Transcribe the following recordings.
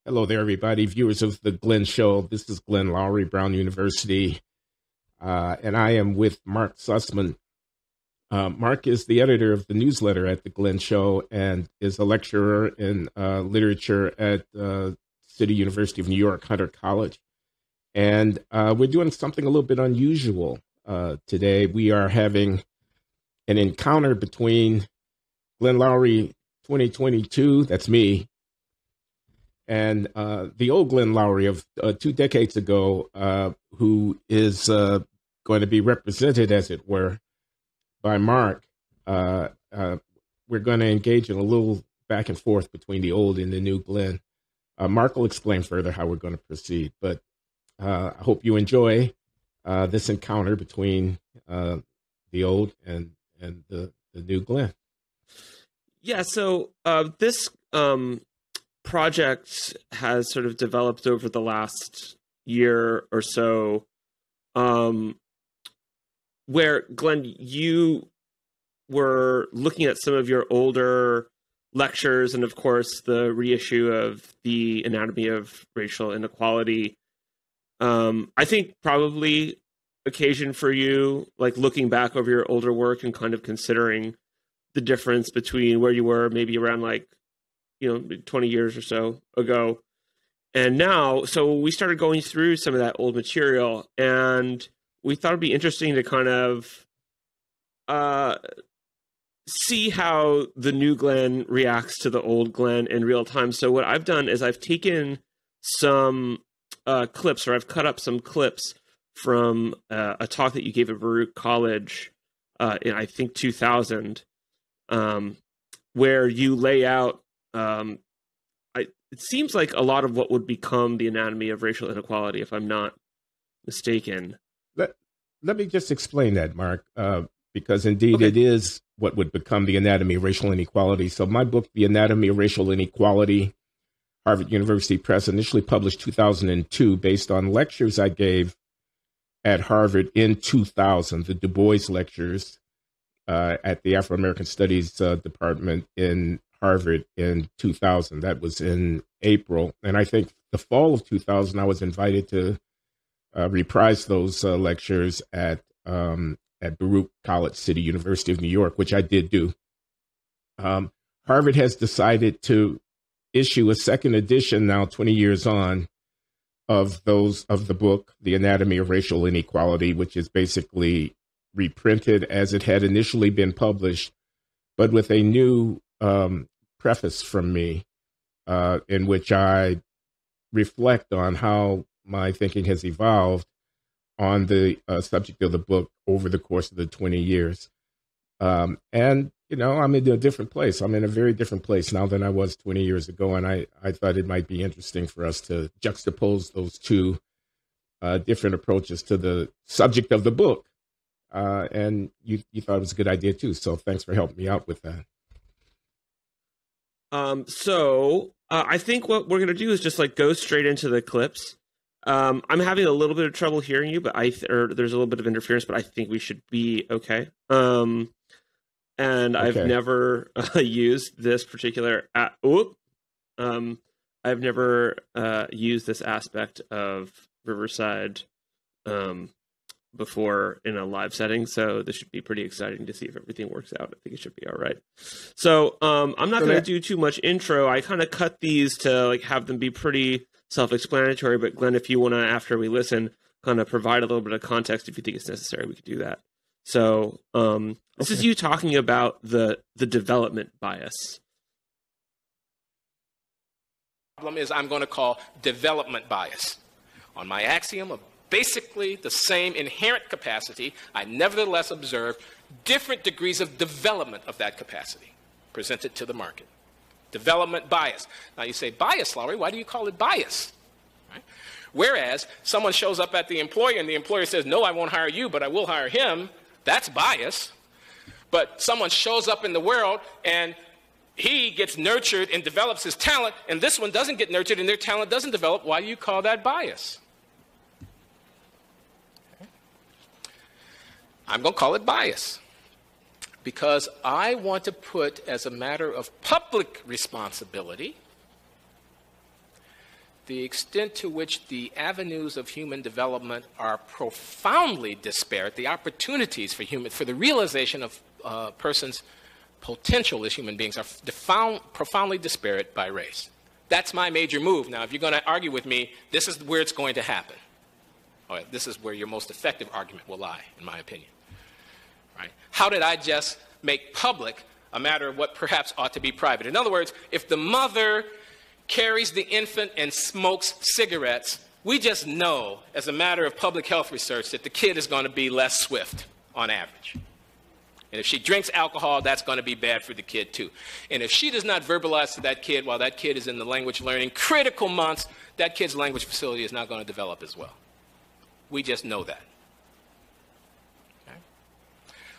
Hello there, everybody, viewers of the Glenn Show. This is Glenn Loury, Brown University, and I am with Mark Sussman. Mark is the editor of the newsletter at the Glenn Show and is a lecturer in literature at City University of New York, Hunter College. And we're doing something a little bit unusual today. We are having an encounter between Glenn Loury 2022, that's me, and the old Glenn Loury of 2 decades ago, who is going to be represented, as it were, by Mark. We're going to engage in a little back and forth between the old and the new Glenn. Mark will explain further how we're going to proceed, but I hope you enjoy this encounter between the old and the new Glenn. Yeah, so this project has sort of developed over the last year or so, where, Glenn, you were looking at some of your older lectures and, of course, the reissue of The Anatomy of Racial Inequality. I think probably occasion for you, like looking back over your older work and kind of considering the difference between where you were maybe around 20 years or so ago and now. So we started going through some of that old material, and we thought it'd be interesting to kind of see how the new Glenn reacts to the old Glenn in real time. So what I've done is I've taken some clips, or I've cut up some clips from a talk that you gave at Baruch College in, I think, 2000, where you lay out it seems like a lot of what would become the anatomy of racial inequality, if I'm not mistaken. Let me just explain that, Mark, because indeed It is what would become the anatomy of racial inequality. So my book, The Anatomy of Racial Inequality, Harvard University Press, initially published 2002, based on lectures I gave at Harvard in 2000, the Du Bois lectures at the Afro-American Studies Department in Harvard in 2000. That was in April. And I think the fall of 2000, I was invited to reprise those lectures at Baruch College, City University of New York, which I did do. Harvard has decided to issue a second edition now, 20 years on, of the book, The Anatomy of Racial Inequality, which is basically reprinted as it had initially been published, but with a new preface from me, in which I reflect on how my thinking has evolved on the subject of the book over the course of the 20 years. And, I'm in a different place. I'm in a very different place now than I was 20 years ago. And I thought it might be interesting for us to juxtapose those two different approaches to the subject of the book. And you thought it was a good idea, too. So thanks for helping me out with that. I think what we're going to do is just go straight into the clips. I'm having a little bit of trouble hearing you, but there's a little bit of interference, but I think we should be okay. And I've never used this particular. I've never used this aspect of Riverside before in a live setting, so this should be pretty exciting to see if everything works out. I think it should be all right. So I'm not going to do too much intro. I kind of cut these to have them be pretty self-explanatory, but Glenn, if you want to, after we listen, kind of provide a little bit of context if you think it's necessary, we could do that. So this is you talking about the development bias. Problem is I'm going to call development bias. On my axiom of basically the same inherent capacity, I nevertheless observe different degrees of development of that capacity presented to the market. Development bias. Now you say, bias, Loury, why do you call it bias? Right? Whereas someone shows up at the employer and the employer says, no, I won't hire you, but I will hire him, that's bias. But someone shows up in the world and he gets nurtured and develops his talent, and this one doesn't get nurtured and their talent doesn't develop. Why do you call that bias? Okay. I'm going to call it bias because I want to put as a matter of public responsibility the extent to which the avenues of human development are profoundly disparate, the opportunities for the realization of a person's potential as human beings are profoundly disparate by race. That's my major move. Now, if you're going to argue with me, this is where it's going to happen. All right, this is where your most effective argument will lie, in my opinion. Right? How did I just make public a matter of what perhaps ought to be private? In other words, if the mother carries the infant and smokes cigarettes, we just know, as a matter of public health research, that the kid is going to be less swift on average. And if she drinks alcohol, that's going to be bad for the kid too. And if she does not verbalize to that kid while that kid is in the language learning critical months, that kid's language facility is not going to develop as well. We just know that. Okay?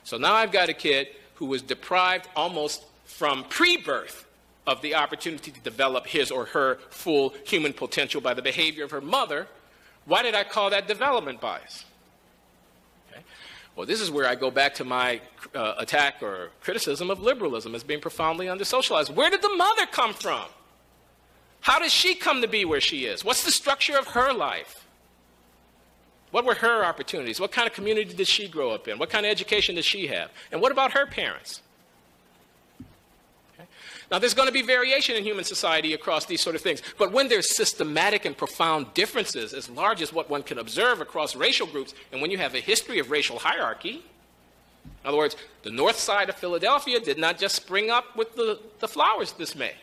So now I've got a kid who was deprived almost from pre-birth of the opportunity to develop his or her full human potential by the behavior of her mother. Why did I call that development bias? Well, this is where I go back to my attack or criticism of liberalism as being profoundly under-socialized. Where did the mother come from? How did she come to be where she is? What's the structure of her life? What were her opportunities? What kind of community did she grow up in? What kind of education did she have? And what about her parents? Now, there's going to be variation in human society across these sort of things. But when there's systematic and profound differences as large as what one can observe across racial groups, and when you have a history of racial hierarchy, in other words, the north side of Philadelphia did not just spring up with the flowers this May.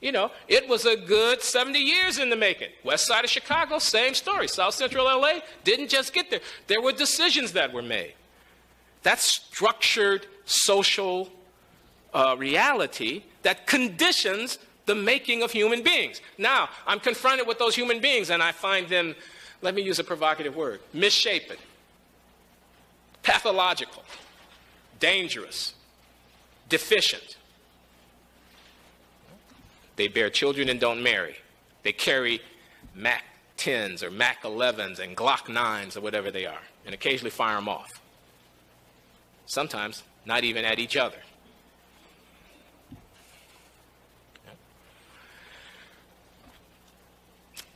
You know, it was a good 70 years in the making. West side of Chicago, same story. South Central LA didn't just get there. There were decisions that were made. That's structured social reality that conditions the making of human beings. Now, I'm confronted with those human beings and I find them, let me use a provocative word, misshapen, pathological, dangerous, deficient. They bear children and don't marry. They carry Mac 10s or Mac 11s and Glock 9s or whatever they are, and occasionally fire them off. Sometimes not even at each other.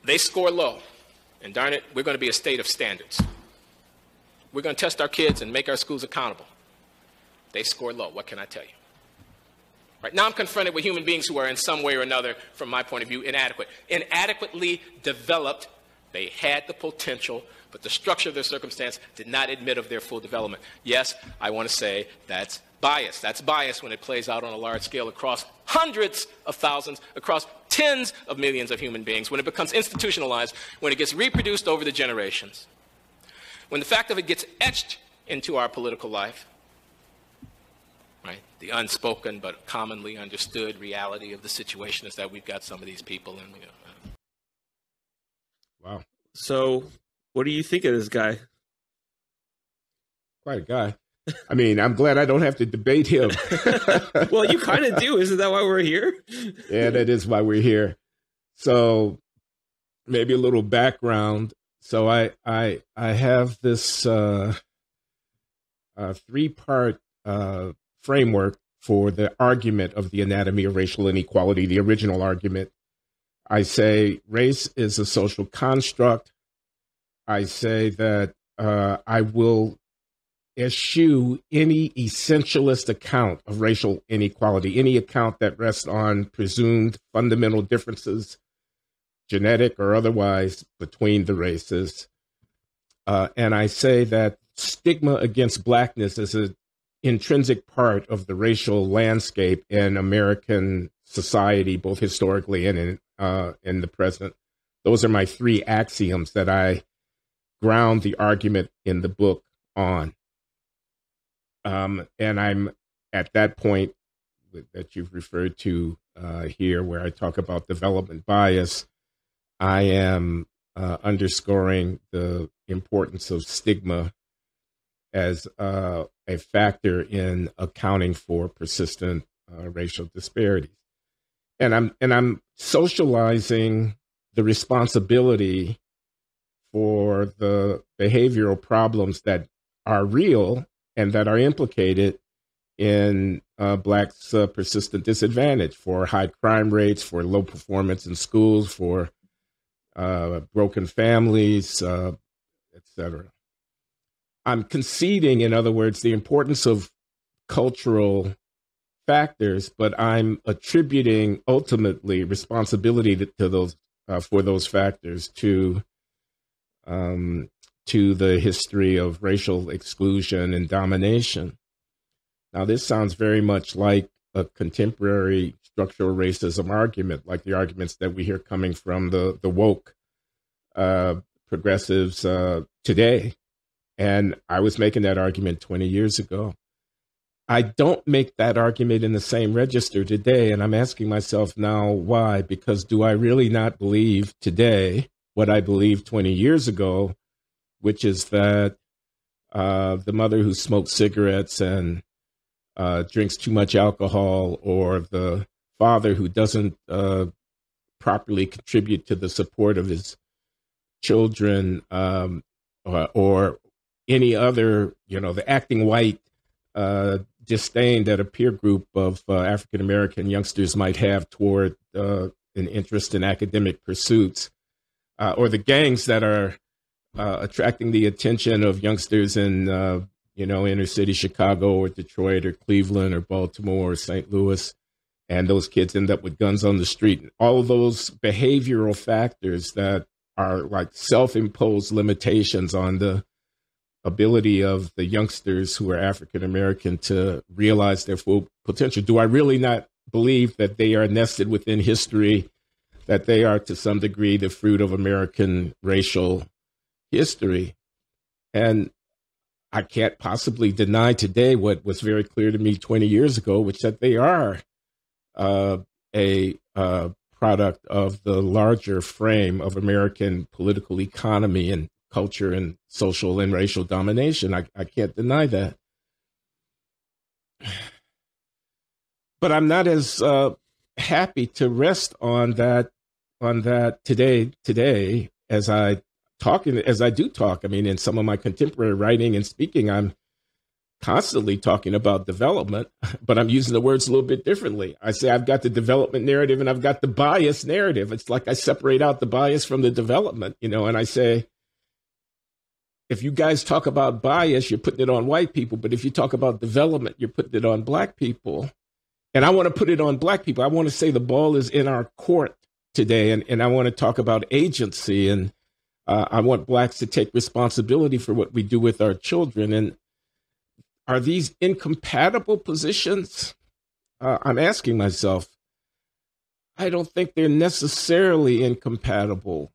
They score low, and darn it, we're going to be a state of standards. We're going to test our kids and make our schools accountable. They score low. What can I tell you? Right now I'm confronted with human beings who are in some way or another, from my point of view, inadequate. Inadequately developed. They had the potential, but the structure of their circumstance did not admit of their full development. Yes, I want to say that's bias. That's bias when it plays out on a large scale across hundreds of thousands, across tens of millions of human beings, when it becomes institutionalized, when it gets reproduced over the generations, when the fact of it gets etched into our political life, right? The unspoken but commonly understood reality of the situation is that we've got some of these people in. Wow. So, what do you think of this guy? Quite a guy. I mean, I'm glad I don't have to debate him. Well, you kind of do. Isn't that why we're here? Yeah, that is why we're here. So maybe a little background. So I have this three-part framework for the argument of the anatomy of racial inequality, the original argument. I say race is a social construct. I say that I will eschew any essentialist account of racial inequality, any account that rests on presumed fundamental differences, genetic or otherwise, between the races. And I say that stigma against blackness is an intrinsic part of the racial landscape in American society, both historically and in the present. Those are my three axioms that I ground the argument in the book on. And I'm at that point that you've referred to here, where I talk about development bias. I am underscoring the importance of stigma as a factor in accounting for persistent racial disparities. And I'm socializing the responsibility for the behavioral problems that are real and that are implicated in blacks' persistent disadvantage, for high crime rates, for low performance in schools, for broken families, etc. I'm conceding, in other words, the importance of cultural factors, but I'm attributing ultimately responsibility to those for those factors to the history of racial exclusion and domination. Now, this sounds very much like a contemporary structural racism argument, like the arguments that we hear coming from the woke progressives today. And I was making that argument 20 years ago. I don't make that argument in the same register today, and I'm asking myself now why, because do I really not believe today what I believed 20 years ago, which is that the mother who smokes cigarettes and drinks too much alcohol, or the father who doesn't properly contribute to the support of his children, or any other, the acting white disdain that a peer group of African American youngsters might have toward an interest in academic pursuits, or the gangs that are attracting the attention of youngsters in inner city Chicago or Detroit or Cleveland or Baltimore or St. Louis, and those kids end up with guns on the street. All of those behavioral factors that are like self-imposed limitations on the ability of the youngsters who are African American to realize their full potential. Do I really not believe that they are nested within history, that they are to some degree the fruit of American racial history? And I can't possibly deny today what was very clear to me 20 years ago, which that they are a product of the larger frame of American political economy and culture and social and racial domination. I can't deny that. But I'm not as happy to rest on that today as I do talk. I mean, in some of my contemporary writing and speaking, I'm constantly talking about development, but I'm using the words a little bit differently. I say I've got the development narrative and I've got the bias narrative. It's like I separate out the bias from the development, and I say, if you guys talk about bias, you're putting it on white people. But if you talk about development, you're putting it on black people. And I want to put it on black people. I want to say the ball is in our court today. And I want to talk about agency. And I want blacks to take responsibility for what we do with our children. And are these incompatible positions? I'm asking myself. I don't think they're necessarily incompatible.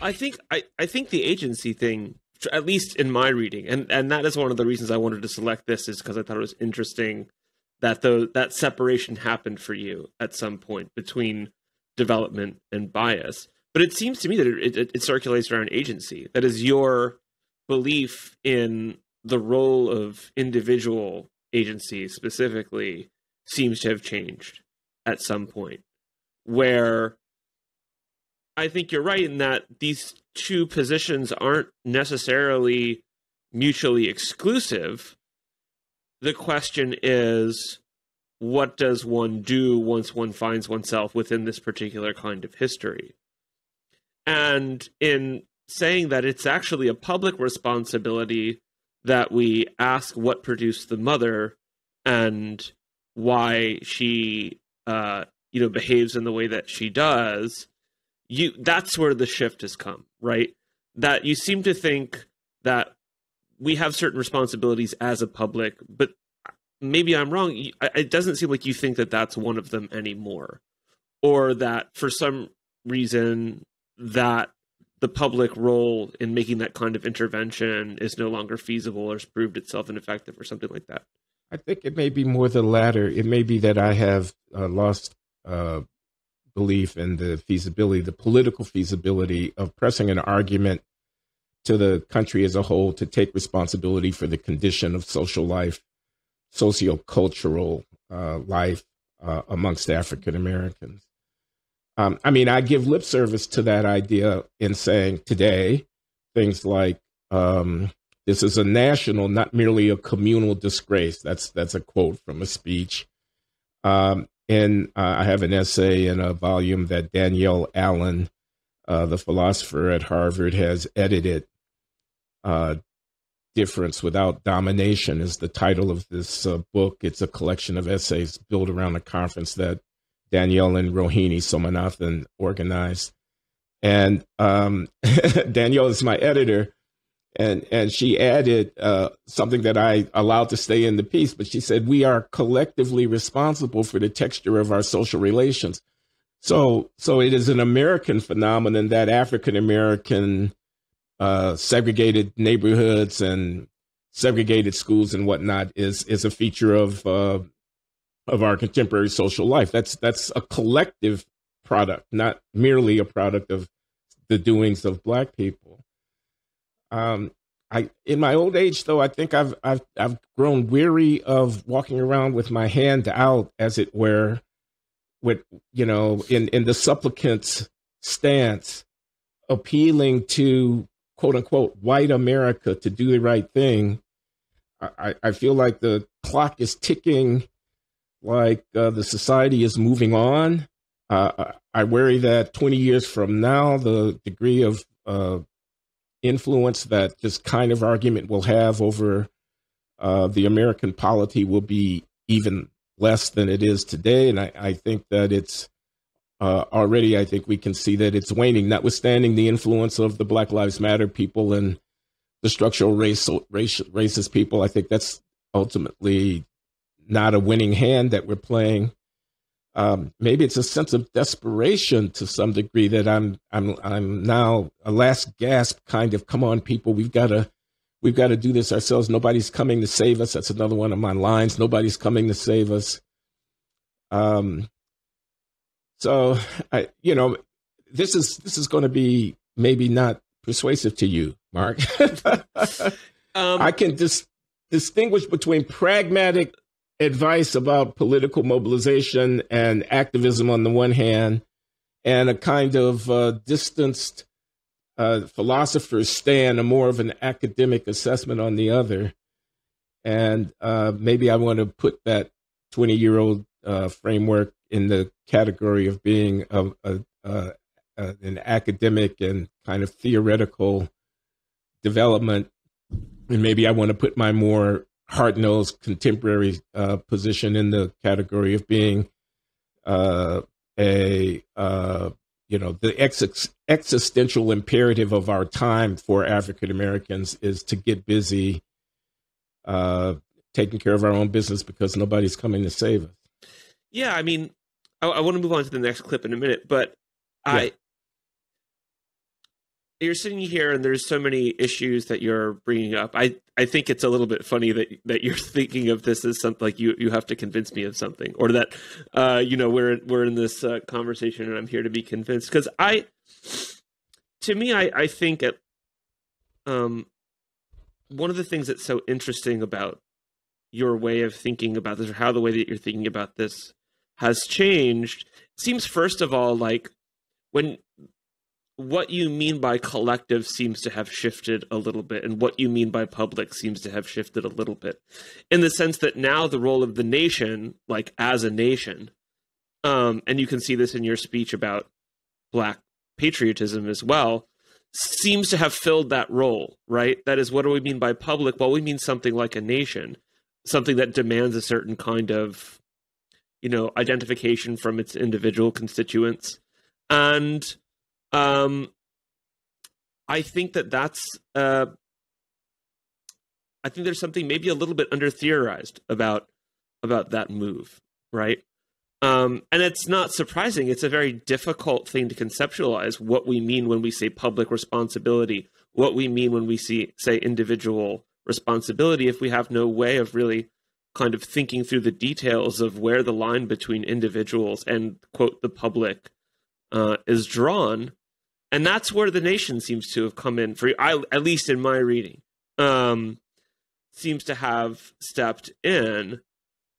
I think the agency thing, at least in my reading, and that is one of the reasons I wanted to select this, is because I thought it was interesting that that separation happened for you at some point between development and bias. But it seems to me that it circulates around agency. That is, your belief in the role of individual agency specifically seems to have changed at some point, where I think you're right in that these two positions aren't necessarily mutually exclusive. The question is, what does one do once one finds oneself within this particular kind of history? And in saying that it's actually a public responsibility that we ask what produced the mother and why she behaves in the way that she does, that's where the shift has come, right? That you seem to think that we have certain responsibilities as a public, but maybe I'm wrong. It doesn't seem like you think that that's one of them anymore, or that for some reason that the public role in making that kind of intervention is no longer feasible or has proved itself ineffective or something like that. I think it may be more the latter. It may be that I have lost belief in the feasibility, the political feasibility of pressing an argument to the country as a whole to take responsibility for the condition of social life, sociocultural life amongst African Americans. I give lip service to that idea in saying today things like this is a national, not merely a communal disgrace. That's a quote from a speech. and I have an essay in a volume that Danielle Allen, the philosopher at Harvard, has edited. Difference Without Domination is the title of this book. It's a collection of essays built around a conference that Danielle and Rohini Somanathan organized. And Danielle is my editor, and she added something that I allowed to stay in the piece, but she said, we are collectively responsible for the texture of our social relations. So it is an American phenomenon that African-American segregated neighborhoods and segregated schools and whatnot is a feature of our contemporary social life. That's a collective product, not merely a product of the doings of Black people. In my old age, though, I think I've grown weary of walking around with my hand out, as it were, with in the supplicant's stance, appealing to quote unquote white America to do the right thing. I feel like the clock is ticking, like the society is moving on. I worry that 20 years from now, the degree of influence that this kind of argument will have over the American polity will be even less than it is today. And I think that it's already, I think we can see that it's waning, notwithstanding the influence of the Black Lives Matter people and the structural racist people. I think that's ultimately not a winning hand that we're playing. Maybe it's a sense of desperation to some degree that I'm now a last gasp kind of, come on, people, we've got to do this ourselves. Nobody's coming to save us. That's another one of my lines. Nobody's coming to save us. So this is going to be maybe not persuasive to you, Mark. I can distinguish between pragmatic advice about political mobilization and activism on the one hand, and a kind of distanced philosopher's stand, a more of an academic assessment on the other. And maybe I want to put that 20-year-old framework in the category of being an academic and kind of theoretical development. And maybe I want to put my more hard-nosed contemporary position in the category of being the existential imperative of our time for African Americans is to get busy taking care of our own business, because nobody's coming to save us. Yeah, I mean, I want to move on to the next clip in a minute, but yeah. You're sitting here and there's so many issues that you're bringing up. I think it's a little bit funny that you're thinking of this as something like you have to convince me of something, or that we're in this conversation and I'm here to be convinced. Because I think one of the things that's so interesting about your way of thinking about this, or how the way that you're thinking about this has changed, seems first of all like when what you mean by collective seems to have shifted a little bit, and what you mean by public seems to have shifted a little bit, in the sense that now the role of the nation, like as a nation, and you can see this in your speech about Black patriotism as well, seems to have filled that role, right? That is, what do we mean by public? Well, we mean something like a nation, something that demands a certain kind of, identification from its individual constituents. And I think that's I think there's something maybe a little bit under theorized about that move, right? And it's not surprising. It's a very difficult thing to conceptualize what we mean when we say public responsibility, what we mean when we say individual responsibility, if we have no way of really kind of thinking through the details of where the line between individuals and, quote, the public is drawn. And that's where the nation seems to have come in, at least in my reading, seems to have stepped in.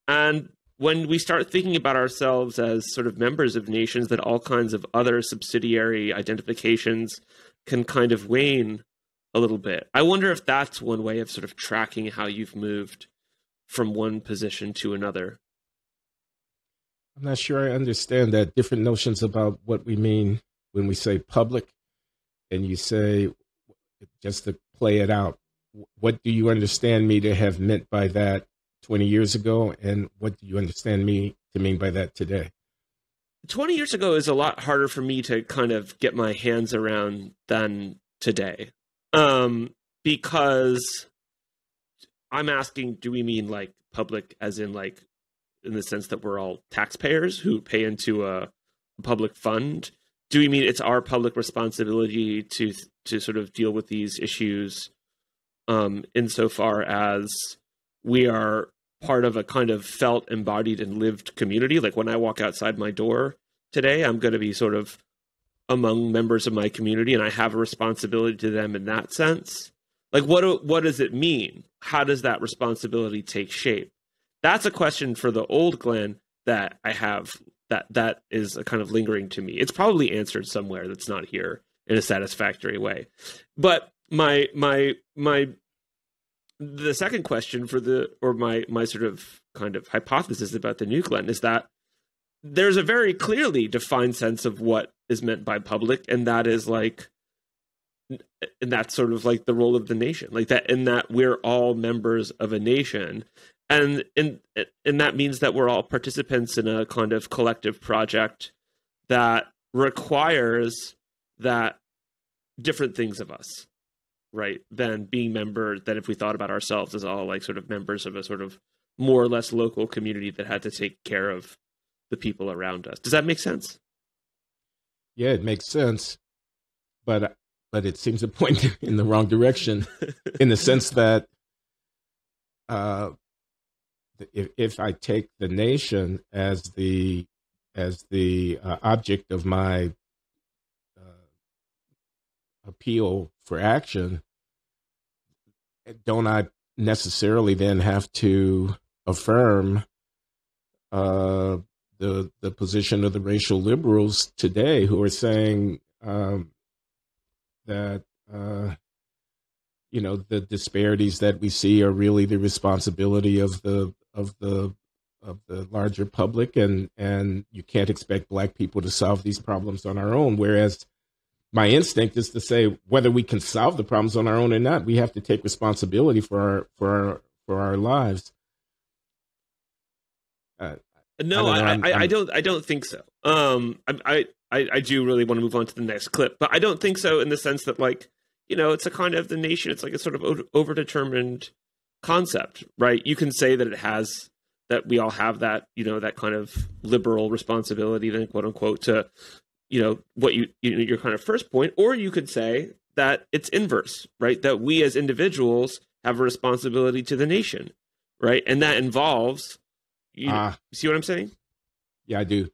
And when we start thinking about ourselves as sort of members of nations, that all kinds of other subsidiary identifications can kind of wane a little bit. I wonder if that's one way of sort of tracking how you've moved from one position to another. I'm not sure I understand that. Different notions about what we mean when we say public, and you say, just to play it out, what do you understand me to have meant by that 20 years ago, and what do you understand me to mean by that today? 20 years ago is a lot harder for me to kind of get my hands around than today. Because I'm asking, do we mean like public as in like, in the sense that we're all taxpayers who pay into a public fund? Do we mean it's our public responsibility to sort of deal with these issues insofar as we are part of a kind of felt, embodied, and lived community? Like when I walk outside my door today, I'm going to be sort of among members of my community, and I have a responsibility to them in that sense. Like what does it mean? How does that responsibility take shape? That's a question for the old Glenn that I have that is a kind of lingering to me. It's probably answered somewhere that's not here in a satisfactory way. But the second question my sort of kind of hypothesis about the new Glenn is that there's a very clearly defined sense of what is meant by public, and that is like, and that's sort of like the role of the nation, like that, in that we're all members of a nation. And that means that we're all participants in a kind of collective project that requires that different things of us, right, than being members, than if we thought about ourselves as all like sort of members of a sort of more or less local community that had to take care of the people around us. Does that make sense? Yeah, it makes sense. But it seems to point in the wrong direction in the sense that if I take the nation as the object of my appeal for action, don't I necessarily then have to affirm the position of the racial liberals today who are saying that the disparities that we see are really the responsibility of the larger public, and you can't expect Black people to solve these problems on our own. Whereas my instinct is to say, whether we can solve the problems on our own or not, we have to take responsibility for our lives. No, I don't think so. I do really want to move on to the next clip, but I don't think so in the sense that, like, it's a kind of the nation. It's like a sort of overdetermined concept, right? You can say that that we all have that, that kind of liberal responsibility, then quote unquote, to, what your kind of first point, or you could say that it's inverse, right? That we as individuals have a responsibility to the nation, right? And that involves, see what I'm saying? Yeah, I do.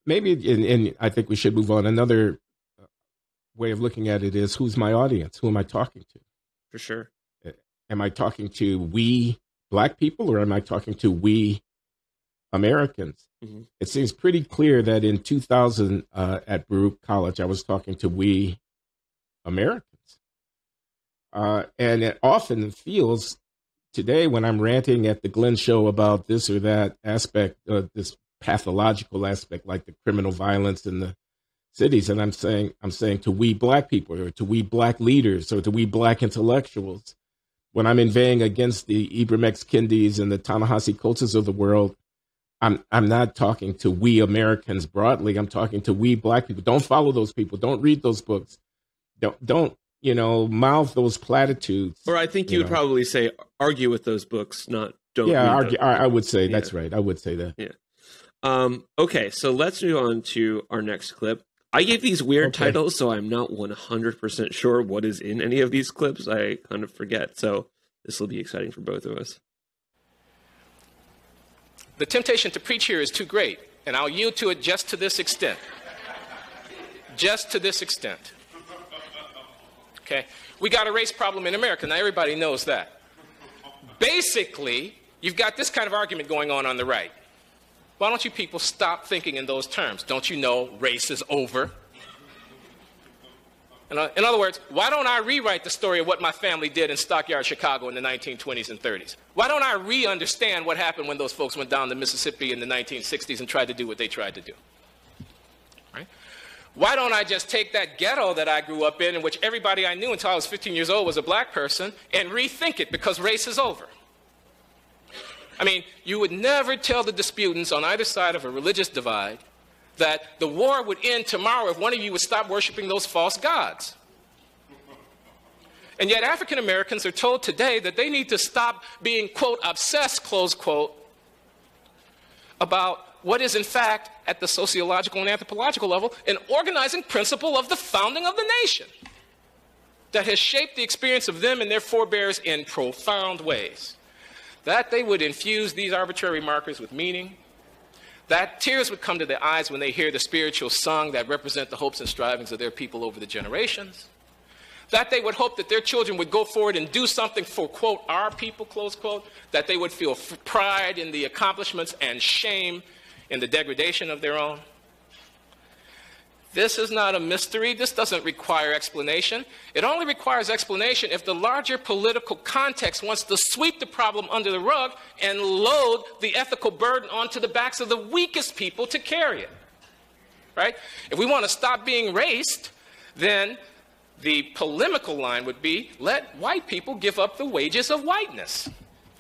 Maybe, and I think we should move on. Another way of looking at it is, who's my audience? Who am I talking to? For sure. Am I talking to we Black people, or am I talking to we Americans? Mm-hmm. It seems pretty clear that in 2000 at Baruch College, I was talking to we Americans. And it often feels today when I'm ranting at the Glenn Show about this or that aspect, this pathological aspect, like the criminal violence in the cities, and I'm saying to we Black people, or to we Black leaders, or to we Black intellectuals. When I'm inveighing against the Ibram X. Kendis and the Ta-Nehisi Coates of the world, I'm not talking to we Americans broadly. I'm talking to we Black people. Don't follow those people. Don't read those books. Don't mouth those platitudes. Or I think you would probably say argue with those books, not don't. Yeah, read those. I would say that's right. I would say that. Yeah. Okay, so let's move on to our next clip. I gave these weird titles, so I'm not 100% sure what is in any of these clips. I kind of forget, so this will be exciting for both of us. The temptation to preach here is too great, and I'll yield to it just to this extent. Just to this extent. Okay? We got a race problem in America. Now, everybody knows that. Basically, you've got this kind of argument going on the right. Why don't you people stop thinking in those terms? Don't you know race is over? In other words, why don't I rewrite the story of what my family did in Stockyard, Chicago in the 1920s and 30s? Why don't I re-understand what happened when those folks went down to Mississippi in the 1960s and tried to do what they tried to do? Right? Why don't I just take that ghetto that I grew up in which everybody I knew until I was 15 years old was a black person, and rethink it because race is over? I mean, you would never tell the disputants on either side of a religious divide that the war would end tomorrow if one of you would stop worshiping those false gods. And yet African Americans are told today that they need to stop being, quote, obsessed, close quote, about what is in fact, at the sociological and anthropological level, an organizing principle of the founding of the nation that has shaped the experience of them and their forebears in profound ways. That they would infuse these arbitrary markers with meaning, that tears would come to their eyes when they hear the spiritual song that represent the hopes and strivings of their people over the generations, that they would hope that their children would go forward and do something for, quote, our people, close quote, that they would feel pride in the accomplishments and shame in the degradation of their own. This is not a mystery. This doesn't require explanation. It only requires explanation if the larger political context wants to sweep the problem under the rug and load the ethical burden onto the backs of the weakest people to carry it. Right? If we want to stop being racist, then the polemical line would be, let white people give up the wages of whiteness.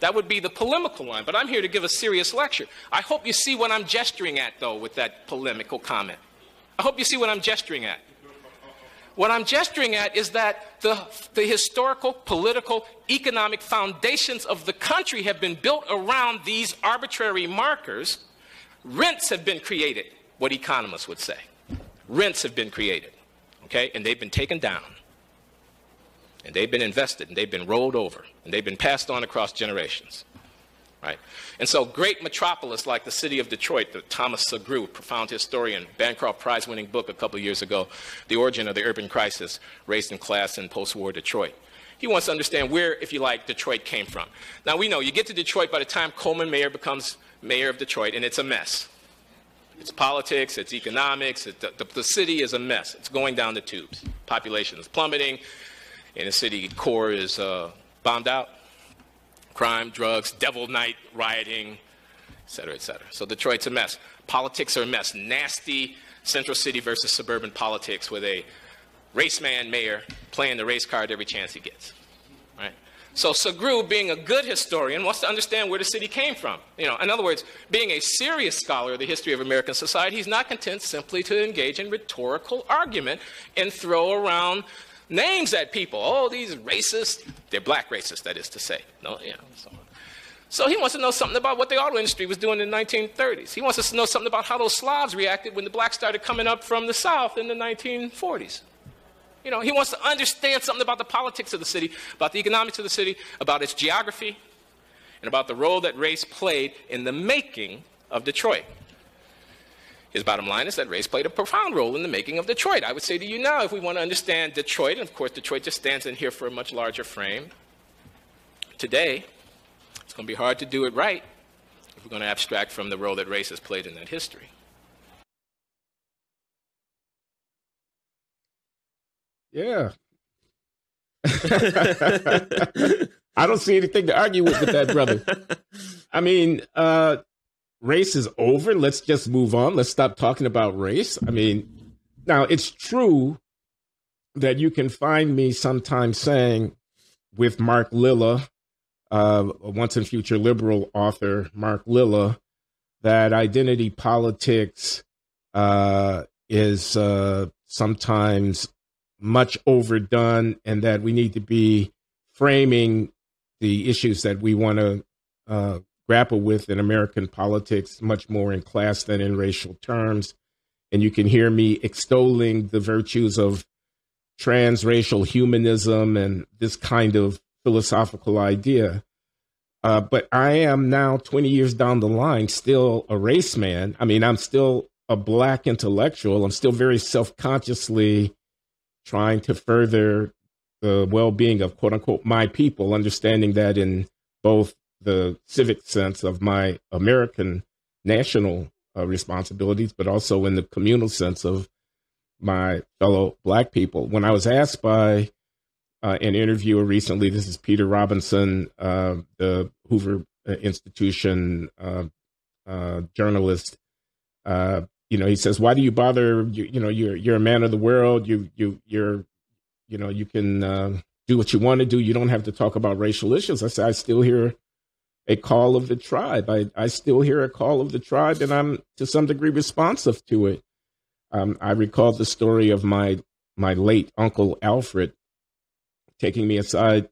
That would be the polemical line. But I'm here to give a serious lecture. I hope you see what I'm gesturing at, though, with that polemical comment. I hope you see what I'm gesturing at. What I'm gesturing at is that the historical, political, economic foundations of the country have been built around these arbitrary markers. Rents have been created, what economists would say. Rents have been created, okay? And they've been taken down. And they've been invested, and they've been rolled over, and they've been passed on across generations. Right? And so great metropolis like the city of Detroit, the Thomas Sugrue, profound historian, Bancroft Prize-winning book a couple of years ago, The Origin of the Urban Crisis, Race and Class in Post-War Detroit. He wants to understand where, if you like, Detroit came from. Now, we know you get to Detroit by the time Coleman Mayor becomes mayor of Detroit, and it's a mess. It's politics, it's economics, the city is a mess. It's going down the tubes. Population is plummeting, and the city core is bombed out. Crime, drugs, devil night, rioting, et cetera, et cetera. So Detroit's a mess. Politics are a mess. Nasty central city versus suburban politics with a race man mayor playing the race card every chance he gets. Right? So Sugrue, being a good historian, wants to understand where the city came from. You know, in other words, being a serious scholar of the history of American society, he's not content simply to engage in rhetorical argument and throw around names at people. Oh, these racists. They're black racists, that is to say. No, you know, so he wants to know something about what the auto industry was doing in the 1930s. He wants us to know something about how those Slavs reacted when the blacks started coming up from the South in the 1940s. You know, he wants to understand something about the politics of the city, about the economics of the city, about its geography, and about the role that race played in the making of Detroit. His bottom line is that race played a profound role in the making of Detroit. I would say to you now, if we want to understand Detroit, and of course Detroit just stands in here for a much larger frame, today it's going to be hard to do it right if we're going to abstract from the role that race has played in that history. Yeah. I don't see anything to argue with that, brother. I mean, race is over. Let's just move on. Let's stop talking about race. I mean, now it's true that you can find me sometimes saying with Mark Lilla, once and future liberal author Mark Lilla, that identity politics is sometimes much overdone, and that we need to be framing the issues that we want to grapple with in American politics much more in class than in racial terms. And you can hear me extolling the virtues of transracial humanism and this kind of philosophical idea. But I am now 20 years down the line still a race man. I mean, I'm still a black intellectual. I'm still very self-consciously trying to further the well-being of, quote unquote, my people, understanding that in both the civic sense of my American national responsibilities, but also in the communal sense of my fellow Black people. When I was asked by an interviewer recently, this is Peter Robinson, the Hoover Institution journalist. He says, "Why do you bother? You're a man of the world. You can do what you want to do. You don't have to talk about racial issues." I say, I still hear a call of the tribe. I still hear a call of the tribe, and I'm to some degree responsive to it. I recall the story of my late Uncle Alfred taking me aside,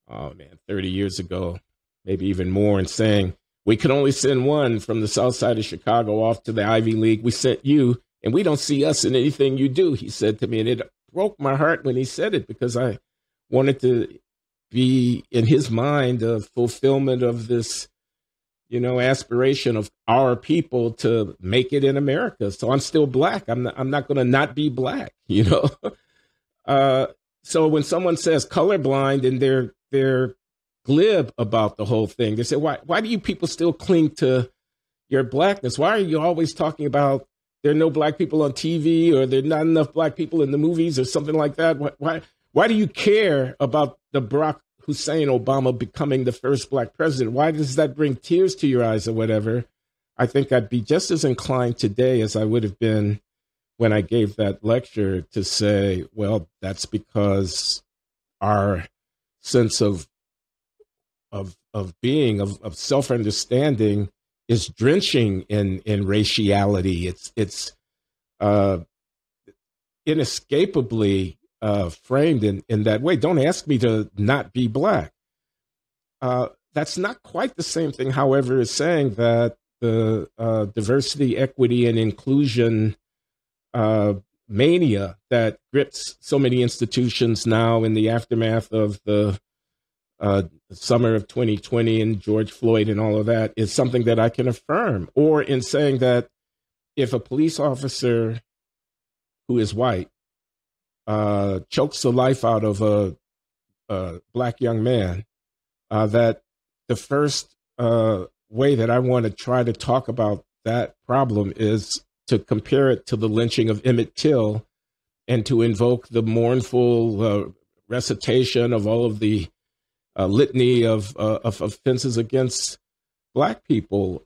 30 years ago, maybe even more, and saying, "We could only send one from the south side of Chicago off to the Ivy League. We sent you, and we don't see us in anything you do," he said to me. And it broke my heart when he said it, because I wanted to be, in his mind, a fulfillment of this, aspiration of our people to make it in America. So I'm still Black. I'm not going to not be Black, So when someone says colorblind and they're glib about the whole thing, they say, why do you people still cling to your Blackness? Why are you always talking about there are no Black people on TV, or there are not enough Black people in the movies, or something like that? Why do you care about the Barack Hussein Obama becoming the first Black president? Why does that bring tears to your eyes or whatever? I think I'd be just as inclined today as I would have been when I gave that lecture to say, well, that's because our sense of being, of self-understanding, is drenching in raciality. It's inescapably framed in that way. Don't ask me to not be Black. That's not quite the same thing, however, as saying that the diversity, equity, and inclusion mania that grips so many institutions now in the aftermath of the summer of 2020 and George Floyd and all of that is something that I can affirm. Or in saying that if a police officer who is white chokes the life out of a Black young man, that the first way that I want to try to talk about that problem is to compare it to the lynching of Emmett Till, and to invoke the mournful recitation of all of the litany of offenses against Black people.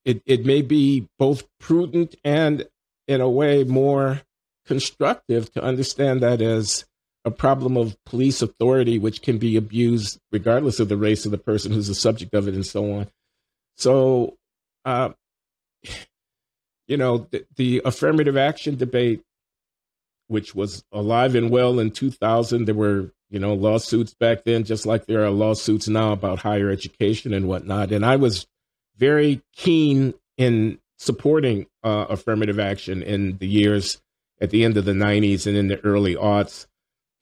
It may be both prudent and, in a way, more constructive to understand that as a problem of police authority, which can be abused regardless of the race of the person who's the subject of it, and so on. So, the affirmative action debate, which was alive and well in 2000, there were, lawsuits back then, just like there are lawsuits now about higher education and whatnot. And I was very keen in supporting affirmative action in the years at the end of the 90s and in the early aughts.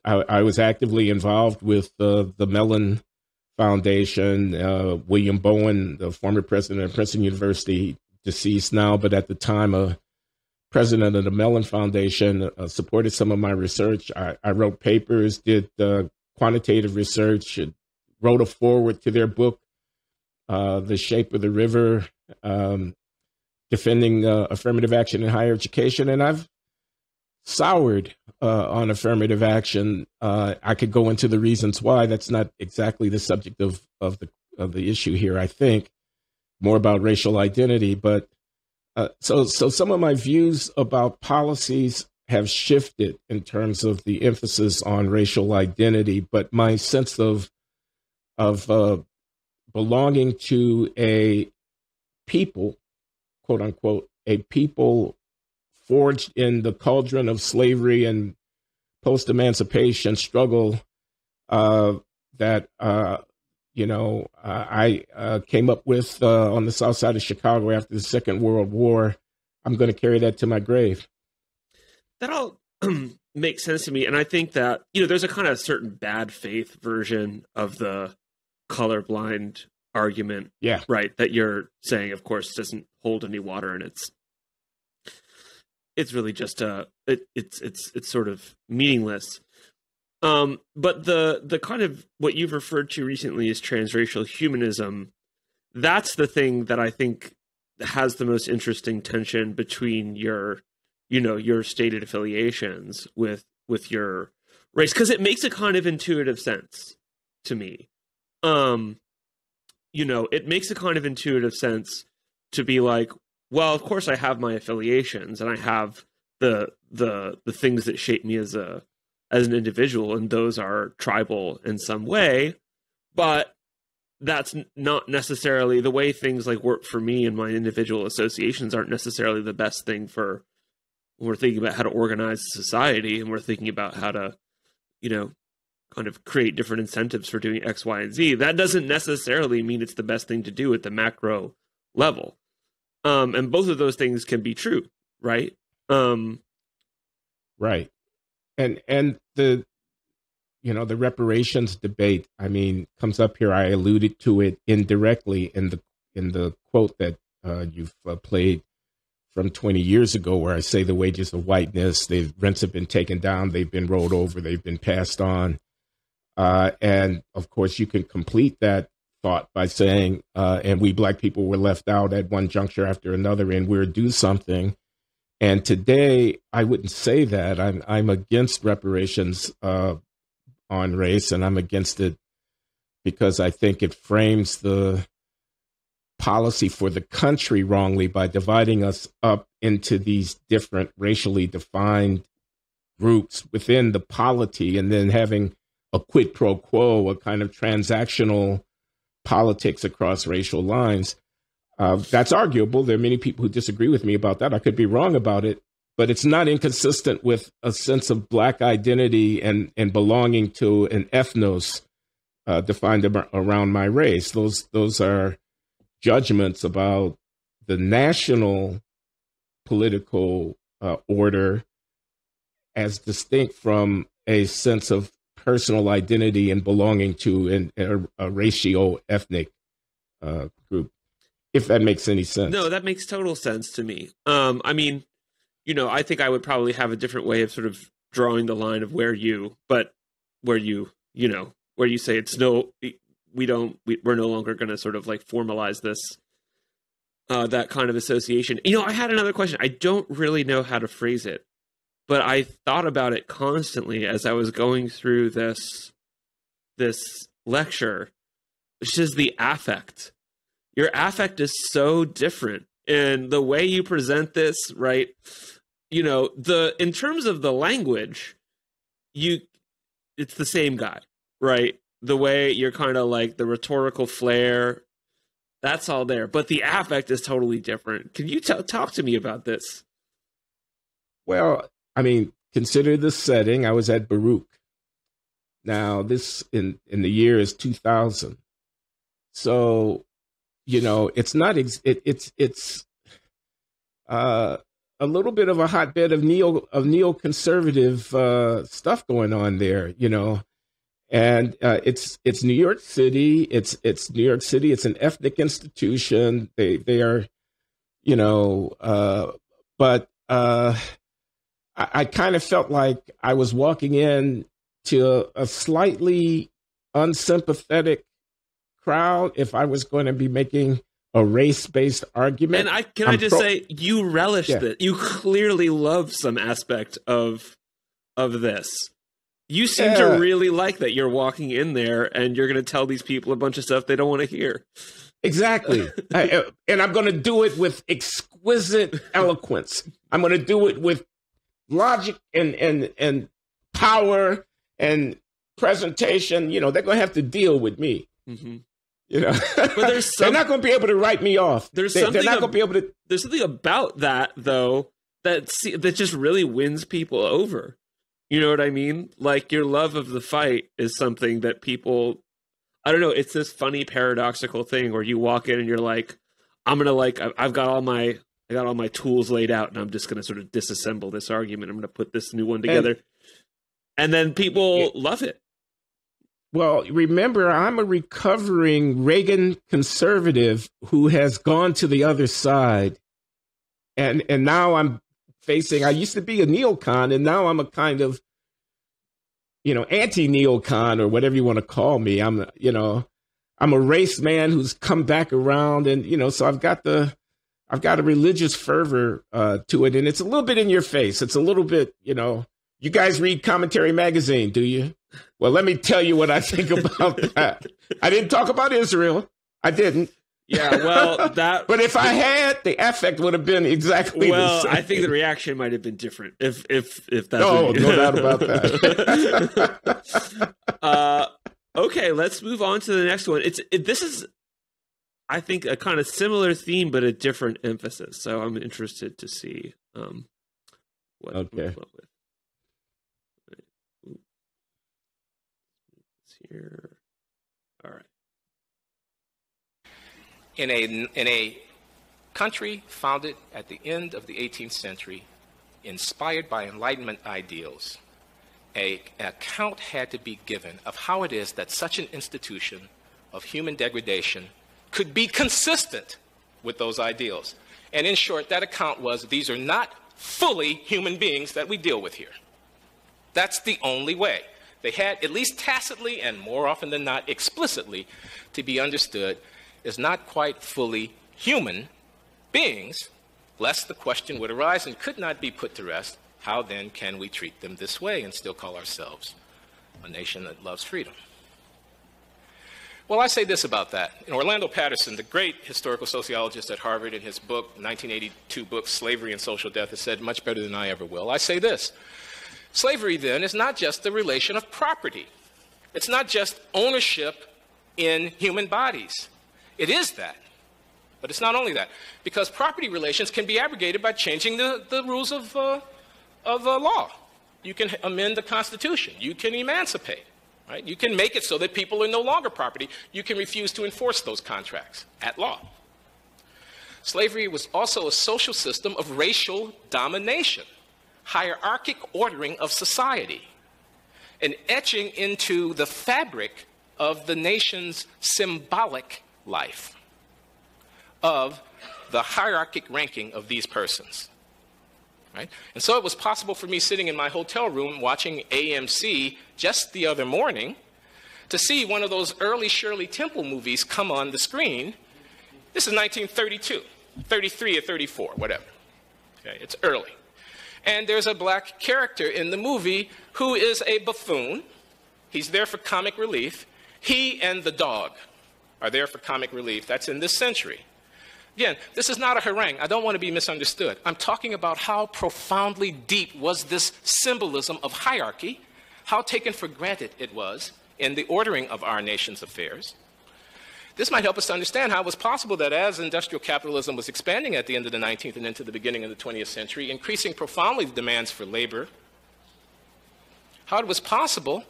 I was actively involved with the Mellon Foundation. William Bowen, the former president of Princeton University, deceased now, but at the time, a president of the Mellon Foundation, supported some of my research. I wrote papers, did quantitative research, wrote a foreword to their book, The Shape of the River, defending affirmative action in higher education. And I've soured on affirmative action. I could go into the reasons why. That's not exactly the subject of the issue here, I think. More about racial identity, but so some of my views about policies have shifted in terms of the emphasis on racial identity, but my sense of belonging to a people, quote unquote, a people forged in the cauldron of slavery and post-emancipation struggle that I came up with on the south side of Chicago after the Second World War. I'm going to carry that to my grave. That all makes sense to me. And I think that, there's a kind of certain bad faith version of the colorblind argument. Yeah. Right. That you're saying, of course, doesn't hold any water, and it's really just it's sort of meaningless. But the kind of what you've referred to recently as transracial humanism, that's the thing that I think has the most interesting tension between your your stated affiliations with your race, because it makes a kind of intuitive sense to me. It makes a kind of intuitive sense to be like, well, of course I have my affiliations and I have the things that shape me as an individual, and those are tribal in some way, but that's not necessarily the way things like work for me, and my individual associations aren't necessarily the best thing for when we're thinking about how to organize society, and we're thinking about how to, kind of create different incentives for doing X, Y, and Z. That doesn't necessarily mean it's the best thing to do at the macro level. And both of those things can be true, right? Right. And the reparations debate, comes up here. I alluded to it indirectly in the quote that you've played from 20 years ago, where I say the wages of whiteness, the rents have been taken down, they've been rolled over, they've been passed on. And of course, you can complete that thought by saying, and we Black people were left out at one juncture after another, and we're due something. And today, I wouldn't say that. I'm against reparations on race, and I'm against it because I think it frames the policy for the country wrongly by dividing us up into these different racially defined groups within the polity, and then having a quid pro quo, a kind of transactional politics across racial lines. That's arguable. There are many people who disagree with me about that. I could be wrong about it, but it's not inconsistent with a sense of Black identity and belonging to an ethnos defined around my race. Those are judgments about the national political order as distinct from a sense of personal identity and belonging to a ratio-ethnic group, if that makes any sense. No, that makes total sense to me. I think I would probably have a different way of sort of drawing the line of where you say it's no, we're no longer going to sort of like formalize this, that kind of association. I had another question. I don't really know how to phrase it, but I thought about it constantly as I was going through this lecture, which is the affect. Your affect is so different, and the way you present this, right? In terms of the language, it's the same guy, right? The way you're kind of like the rhetorical flair, that's all there, but the affect is totally different. Can you talk to me about this? Well, consider the setting. I was at Baruch. Now, this in the year is 2000. So, it's not, it's a little bit of a hotbed of neoconservative stuff going on there, and it's New York City. It's New York City. It's an ethnic institution. They are, but I kind of felt like I was walking in to a slightly unsympathetic crowd if I was going to be making a race-based argument. And I just say you relished it. You clearly love some aspect of this. You seem to really like that. You're walking in there and you're going to tell these people a bunch of stuff they don't want to hear. Exactly. And I'm going to do it with exquisite eloquence. I'm going to do it with logic and power and presentation. They're going to have to deal with me. Mm-hmm. But they're not going to be able to write me off. They're not going to be able to. There's something about that, though, that just really wins people over. You know what I mean? Like, your love of the fight is something that people, I don't know, it's this funny paradoxical thing where you walk in and you're like, I've got all my tools laid out, and I'm just going to sort of disassemble this argument. I'm going to put this new one together. And then people love it. Well, remember, I'm a recovering Reagan conservative who has gone to the other side. And now I'm facing, I used to be a neocon, and now I'm a kind of, anti-neocon, or whatever you want to call me. I'm a race man who's come back around, and, so I've got the I've got a religious fervor to it, and it's a little bit in your face. It's a little bit, you guys read Commentary Magazine, do you? Well, let me tell you what I think about that. I didn't talk about Israel. I didn't. Yeah, well, but if I had, the affect would have been exactly the same. I think the reaction might have been different if that's no doubt about that. Okay, let's move on to the next one. This is, I think, a kind of similar theme, but a different emphasis. So I'm interested to see what we come up with. Here. All right. In a country founded at the end of the 18th century, inspired by Enlightenment ideals, an account had to be given of how it is that such an institution of human degradation could be consistent with those ideals. And in short, that account was, these are not fully human beings that we deal with here. That's the only way. They had, at least tacitly and more often than not explicitly, to be understood as not quite fully human beings, lest the question would arise and could not be put to rest, how then can we treat them this way and still call ourselves a nation that loves freedom? Well, I say this about that. Orlando Patterson, the great historical sociologist at Harvard, in his book, 1982 book, Slavery and Social Death, has said much better than I ever will. I say this: slavery, then, is not just the relation of property. It's not just ownership in human bodies. It is that, but it's not only that, because property relations can be abrogated by changing the rules of law. You can amend the Constitution. You can emancipate. Right? You can make it so that people are no longer property. You can refuse to enforce those contracts at law. Slavery was also a social system of racial domination, hierarchic ordering of society, and etching into the fabric of the nation's symbolic life of the hierarchic ranking of these persons. Right? And so it was possible for me, sitting in my hotel room watching AMC just the other morning, to see one of those early Shirley Temple movies come on the screen. This is 1932, 33 or 34, whatever. Okay, it's early. And there's a black character in the movie who is a buffoon. He's there for comic relief. He and the dog are there for comic relief. That's in this century. Again, this is not a harangue. I don't want to be misunderstood. I'm talking about how profoundly deep was this symbolism of hierarchy, how taken for granted it was in the ordering of our nation's affairs. This might help us to understand how it was possible that as industrial capitalism was expanding at the end of the 19th and into the beginning of the 20th century, increasing profoundly the demands for labor, how it was possible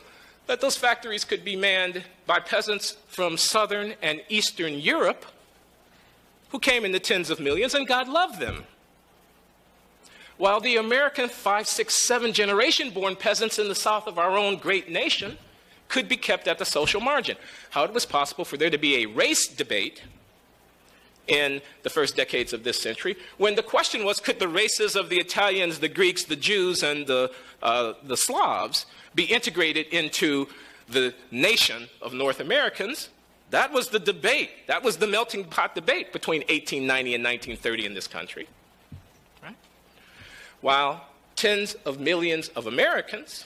that those factories could be manned by peasants from Southern and Eastern Europe who came in the tens of millions, and God loved them. While the American 5, 6, 7 generation-born peasants in the south of our own great nation could be kept at the social margin. How it was possible for there to be a race debate in the first decades of this century, when the question was, could the races of the Italians, the Greeks, the Jews, and the Slavs be integrated into the nation of North Americans? That was the debate. That was the melting pot debate between 1890 and 1930 in this country. Right? While tens of millions of Americans,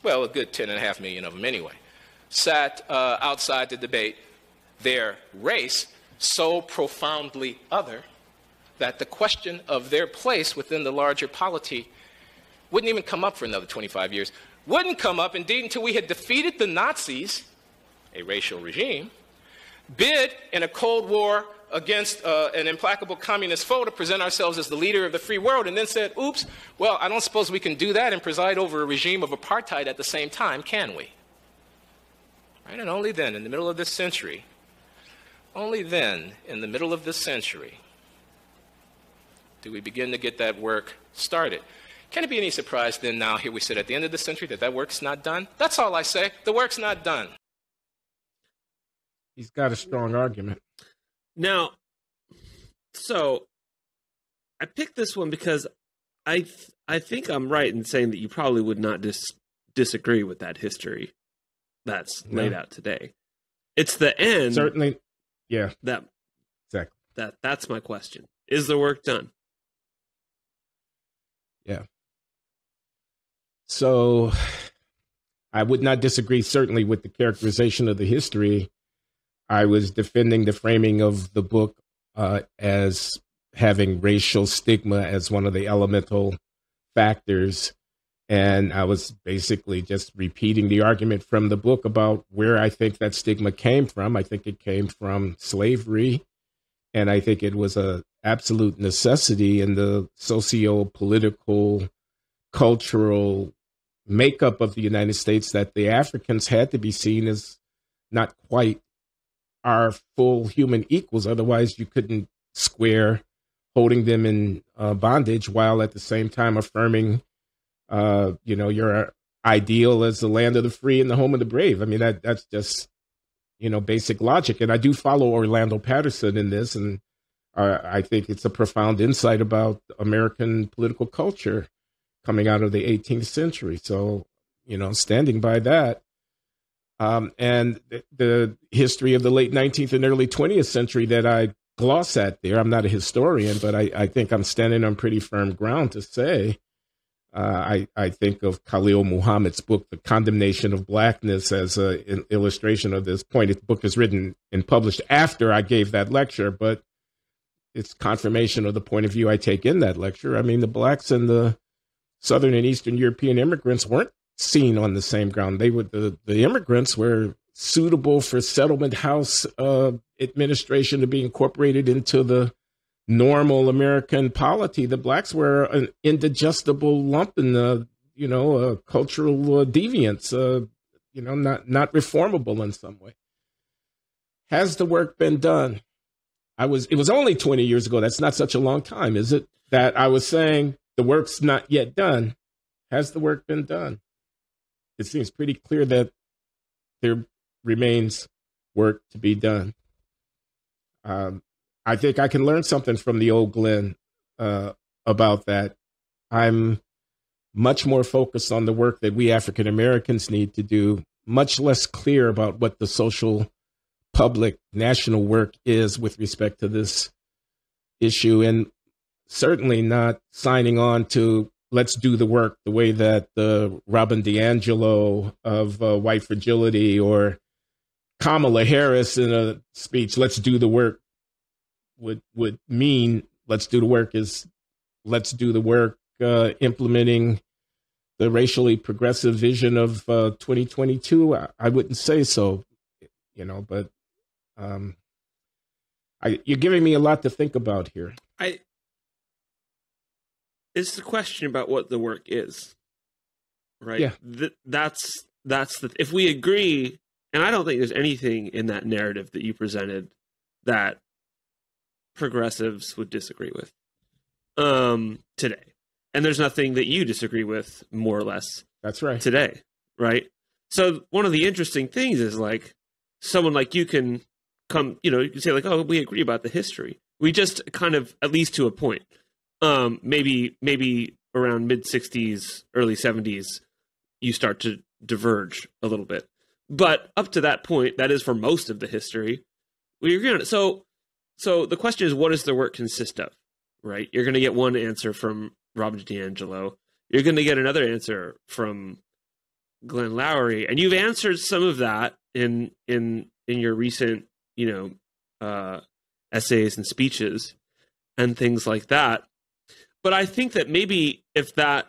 well, a good 10.5 million of them anyway, sat outside the debate, their race so profoundly other that the question of their place within the larger polity wouldn't even come up for another 25 years. Wouldn't come up, indeed, until we had defeated the Nazis, a racial regime, bid in a Cold War against an implacable communist foe to present ourselves as the leader of the free world, and then said, oops, well, I don't suppose we can do that and preside over a regime of apartheid at the same time, can we? Right? And only then, in the middle of this century, only then, in the middle of this century, do we begin to get that work started. Can it be any surprise then now, here we sit at the end of the century, that work's not done? That's all I say. The work's not done. He's got a strong argument. Now, so I picked this one because I think I'm right in saying that you probably would not disagree with that history that's laid out today. It's the end. Certainly, yeah. That exactly. That's my question. Is the work done? Yeah. So I would not disagree, certainly, with the characterization of the history. I was defending the framing of the book as having racial stigma as one of the elemental factors. And I was basically just repeating the argument from the book about where I think that stigma came from. I think it came from slavery. And I think it was an absolute necessity in the socio-political, cultural makeup of the United States that the Africans had to be seen as not quite our full human equals. Otherwise, you couldn't square holding them in bondage while at the same time affirming, your ideal as the land of the free and the home of the brave. I mean, that's just, basic logic. And I do follow Orlando Patterson in this. And I think it's a profound insight about American political culture coming out of the 18th century. So, standing by that. And the history of the late 19th and early 20th century that I gloss at there. I'm not a historian, but I think I'm standing on pretty firm ground to say, I think of Khalil Muhammad's book, The Condemnation of Blackness, as an illustration of this point. The book is written and published after I gave that lecture, but it's confirmation of the point of view I take in that lecture. I mean, the blacks and the Southern and Eastern European immigrants weren't seen on the same ground. They were the immigrants were suitable for settlement house administration to be incorporated into the normal American polity. The blacks were an indigestible lump in the, cultural deviance, not reformable in some way. Has the work been done? It was only 20 years ago. That's not such a long time, is it? That I was saying the work's not yet done. Has the work been done? It seems pretty clear that there remains work to be done. I think I can learn something from the old Glenn about that. I'm much more focused on the work that we African Americans need to do, much less clear about what the social, public, national work is with respect to this issue, and certainly not signing on to let's do the work the way that Robin DiAngelo of White Fragility or Kamala Harris in a speech, let's do the work, would mean let's do the work is let's do the work implementing the racially progressive vision of 2022. I wouldn't say so, but you're giving me a lot to think about here. It's the question about what the work is, right? Yeah. That's if we agree, and I don't think there's anything in that narrative that you presented that progressives would disagree with today. And there's nothing that you disagree with, more or less. That's right. Today, right? So one of the interesting things is like someone like you can come, you can say like, oh, we agree about the history. We just kind of, at least to a point, maybe around mid 60s, early 70s, you start to diverge a little bit. But up to that point, that is for most of the history, we agree on it. So the question is, what does the work consist of, right? You're going to get one answer from Robin DiAngelo. You're going to get another answer from Glenn Loury, and you've answered some of that in your recent, essays and speeches and things like that. But I think that maybe if the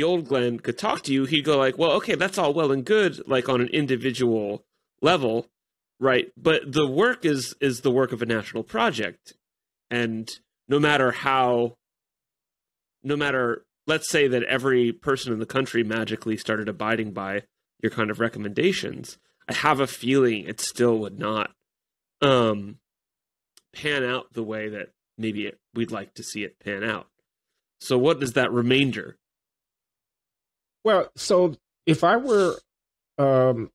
old Glenn could talk to you, he'd go like, well, okay, that's all well and good, like on an individual level, right? But the work is the work of a national project. And no matter, let's say that every person in the country magically started abiding by your kind of recommendations, I have a feeling it still would not pan out the way that maybe we'd like to see it pan out. So what is that remainder? Well, so if I were a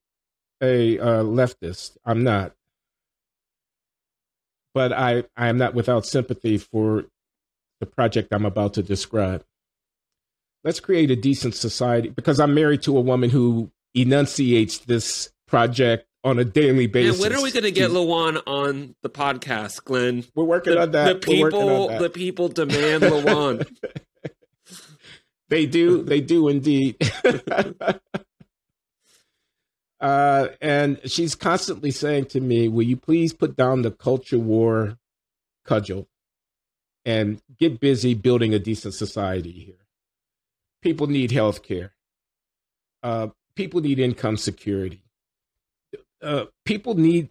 leftist, I'm not. But I am not without sympathy for the project I'm about to describe. Let's create a decent society, because I'm married to a woman who enunciates this project on a daily basis. When are we going to get Lawan on the podcast, Glenn? We're working on that. The people demand Lawan. They do indeed. And she's constantly saying to me, will you please put down the culture war cudgel and get busy building a decent society here? People need health care. People need income security. People need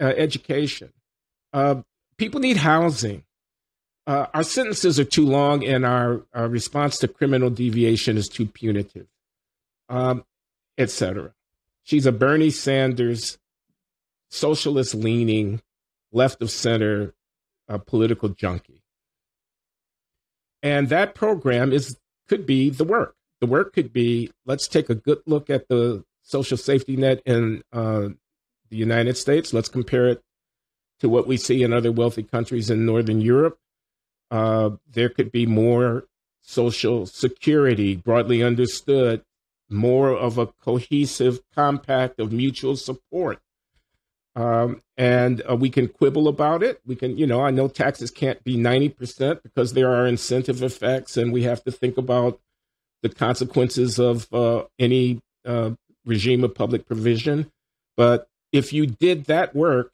education. People need housing. Our sentences are too long, and our response to criminal deviation is too punitive, etc. She's a Bernie Sanders, socialist-leaning, left-of-center political junkie. And that program could be the work. The work could be, let's take a good look at the social safety net in the United States. Let's compare it to what we see in other wealthy countries in Northern Europe. There could be more social security, broadly understood, more of a cohesive compact of mutual support. And we can quibble about it. We can, I know taxes can't be 90% because there are incentive effects, and we have to think about the consequences of any regime of public provision. But if you did that work,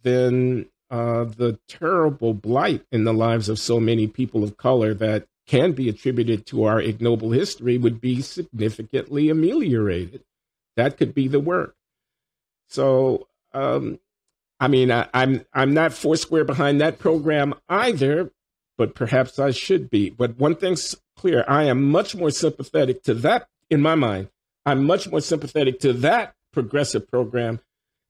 then the terrible blight in the lives of so many people of color that can be attributed to our ignoble history would be significantly ameliorated. That could be the work. So, I'm not foursquare behind that program either, but perhaps I should be. But one thing's clear: I am much more sympathetic to that. In my mind, I'm much more sympathetic to that progressive program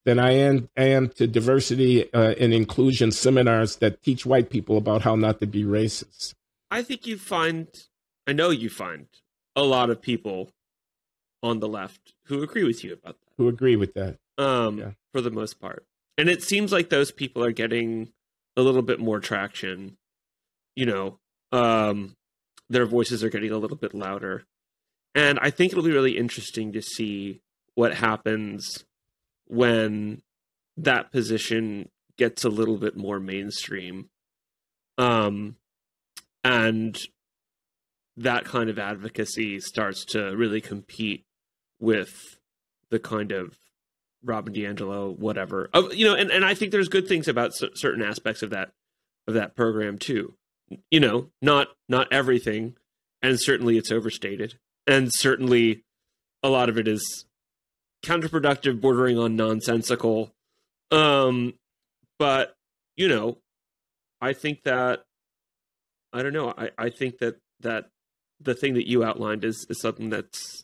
than I am to diversity and inclusion seminars that teach white people about how not to be racist. I think I know you find a lot of people on the left who agree with you about that. Who agree with that. For the most part. And it seems like those people are getting a little bit more traction. Their voices are getting a little bit louder. And I think it'll be really interesting to see what happens when that position gets a little bit more mainstream. And that kind of advocacy starts to really compete with the kind of Robin DiAngelo, whatever. And I think there's good things about certain aspects of that program too. Not everything, and certainly it's overstated, and certainly a lot of it is counterproductive, bordering on nonsensical. But I think that I don't know. I think that the thing that you outlined is something that's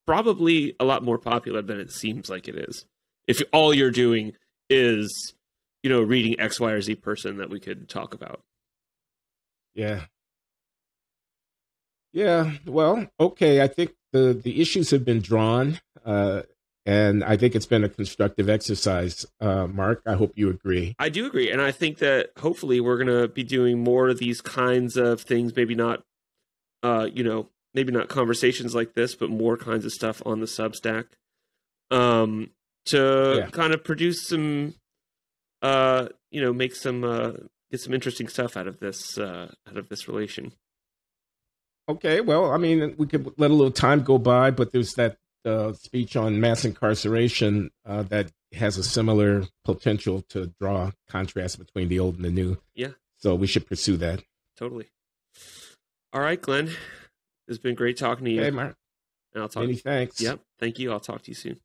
probably a lot more popular than it seems like it is. If all you're doing is, reading X, Y, or Z person that we could talk about. Yeah. Yeah. Well, okay. I think the issues have been drawn, and I think it's been a constructive exercise. Mark, I hope you agree. I do agree. And I think that hopefully we're going to be doing more of these kinds of things, maybe not, maybe not conversations like this, but more kinds of stuff on the Substack. To kind of produce some, make some, get some interesting stuff out of this relation. Okay, well, we could let a little time go by, but there's that speech on mass incarceration that has a similar potential to draw contrast between the old and the new. Yeah. So we should pursue that. Totally. All right, Glenn. It's been great talking to you. Hey, Mark. And I'll talk. Many thanks. Yep. Thank you. I'll talk to you soon.